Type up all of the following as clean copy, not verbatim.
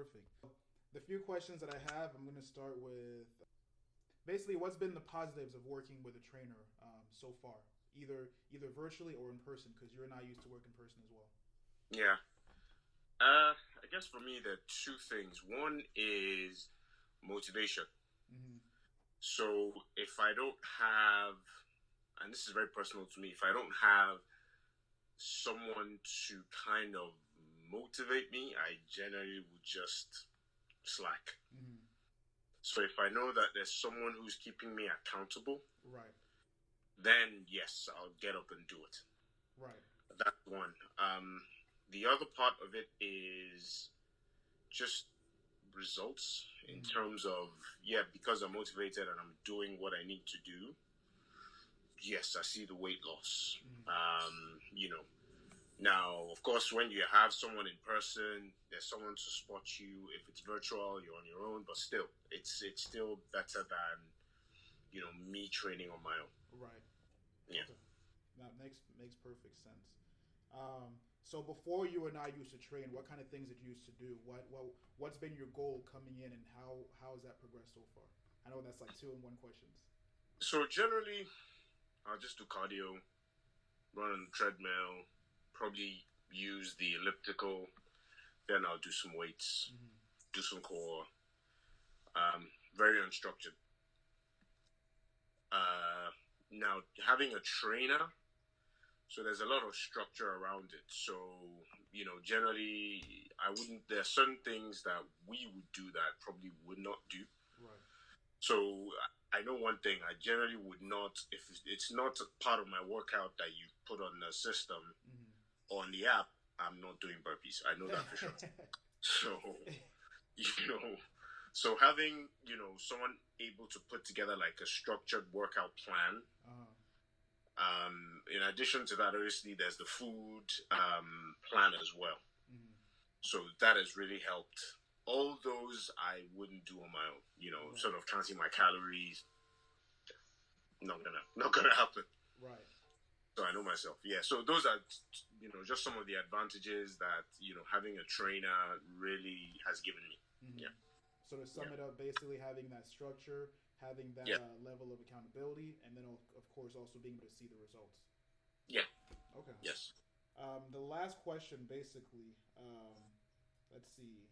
perfect. The few questions that I have, I'm going to start with basically what's been the positives of working with a trainer so far, either virtually or in person, because you're not used to work in person as well. Yeah. I guess for me, there are two things. One is motivation. Mm-hmm. So if I don't have, and this is very personal to me, if I don't have someone to kind of motivate me, I generally would just slack. Mm-hmm. So if I know that there's someone who's keeping me accountable, Right. then yes, I'll get up and do it. Right. That's one. The other part of it is just results in Mm-hmm. terms of, yeah, because I'm motivated and I'm doing what I need to do. Yes, I see the weight loss. Mm-hmm. Now, of course, when you have someone in person, there's someone to spot you. If it's virtual, you're on your own, but still, it's still better than me training on my own. Right. Yeah. Okay. That makes perfect sense. So before you and I used to train, what kind of things did you used to do? What's been your goal coming in, and how has that progressed so far? I know that's like two in one questions. So generally, I'll just do cardio, run on the treadmill, probably use the elliptical. Then I'll do some weights, Mm-hmm. do some core. Very unstructured. Now having a trainer, so there's a lot of structure around it. So generally, I wouldn't. There are certain things that we would do that I probably would not do. Right. So I know one thing. I generally would not, if it's not part of my workout that you put on the system Mm-hmm. or on the app, I'm not doing burpees. I know that for sure. So, you know, so having, someone able to put together like a structured workout plan. Uh-huh. In addition to that, obviously, there's the food plan as well. Mm-hmm. So that has really helped. All those I wouldn't do on my own. Right. Sort of counting my calories. Not gonna happen. Right. So I know myself. Yeah. So those are, just some of the advantages that having a trainer really has given me. Mm-hmm. Yeah. So to sum it up, basically having that structure, having that Yeah. level of accountability, and then of course also being able to see the results. Yeah. Okay. Yes. The last question, basically, let's see.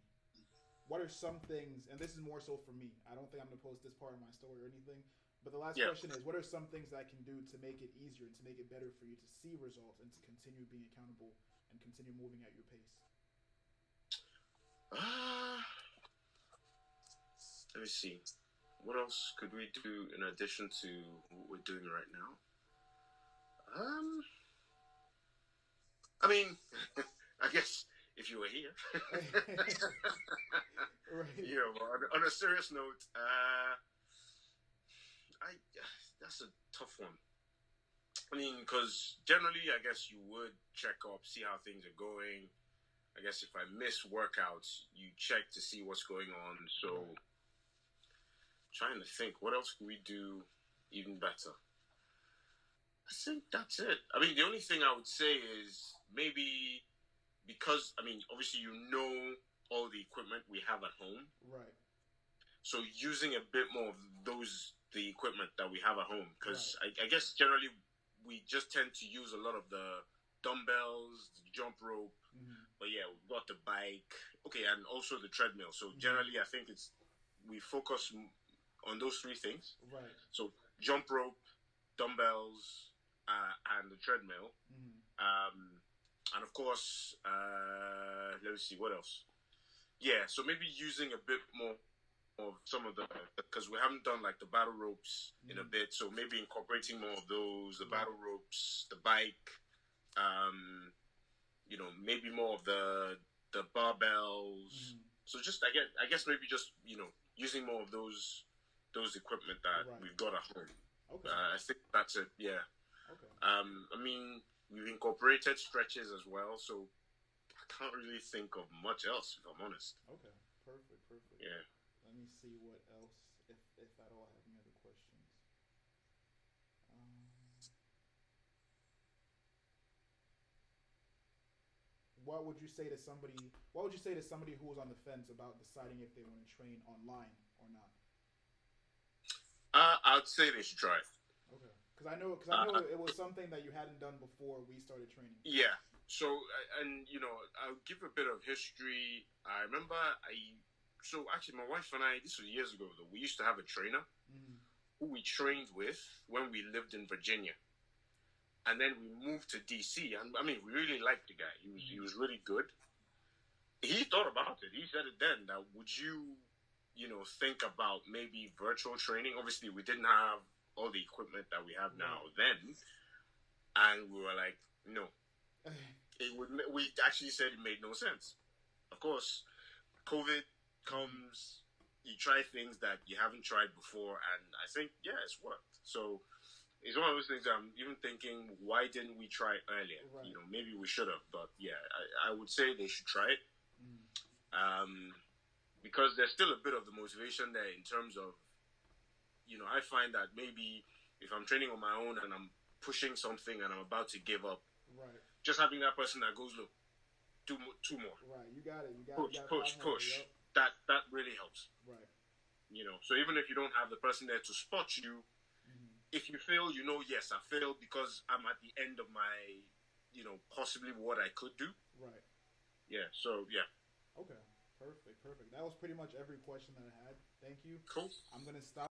What are some things, and this is more so for me. I don't think I'm going to post this part of my story or anything. But the last Yeah. question is, what are some things that I can do to make it easier and to make it better for you to see results and to continue being accountable and continue moving at your pace? Let me see. What else could we do in addition to what we're doing right now? I mean, I guess if you were here. Right. On a serious note, that's a tough one. I mean, because generally, I guess you would check up, see how things are going. I guess if I miss workouts, you check to see what's going on. So, trying to think, what else can we do even better? I think that's it. I mean, the only thing I would say is maybe because, I mean, obviously, all the equipment we have at home. Right. So using a bit more of the equipment that we have at home, because Right. I guess generally we just tend to use a lot of the dumbbells, the jump rope, but yeah, we've got the bike, okay, and also the treadmill. So generally, I think we focus on those three things. Right. So jump rope, dumbbells, and the treadmill. And of course, let me see what else. Yeah, so maybe using a bit more of some of because we haven't done like the battle ropes in a bit, so maybe incorporating more of those, the battle ropes, the bike, maybe more of the barbells. So just I guess maybe just using more of those equipment that we've got at home. Okay. I think that's it. Yeah. Okay. I mean, we've incorporated stretches as well, so I can't really think of much else, if I'm honest. Okay. Perfect. Yeah. Let me see what else, if at all, I have any other questions. what would you say to somebody? What would you say to somebody who was on the fence about deciding if they want to train online or not? I'd say they should try it. Okay, because I know it was something that you hadn't done before we started training. Yeah. So, and I'll give a bit of history. I remember so actually, my wife and I, this was years ago though, we used to have a trainer who we trained with when we lived in Virginia. And then we moved to DC, and I mean, we really liked the guy. He was really good. He thought about it. He said it then that would you, think about maybe virtual training? Obviously, we didn't have all the equipment that we have now then, and we were like, no. We actually said it made no sense. Of course, COVID comes. You try things that you haven't tried before, and I think it's worked. So. It's one of those things I'm even thinking, why didn't we try it earlier? Right. Maybe we should have, but I would say they should try it. Because there's still a bit of the motivation there in terms of, I find that maybe if I'm training on my own and I'm pushing something and I'm about to give up, right. Just having that person that goes, look, two more. Right, you got it. Push. Yep. That really helps. Right. So even if you don't have the person there to spot you, if you fail, yes, I failed because I'm at the end of my, possibly what I could do. Right. Yeah, so, yeah. Okay, perfect. That was pretty much every question that I had. Thank you. Cool. I'm going to stop.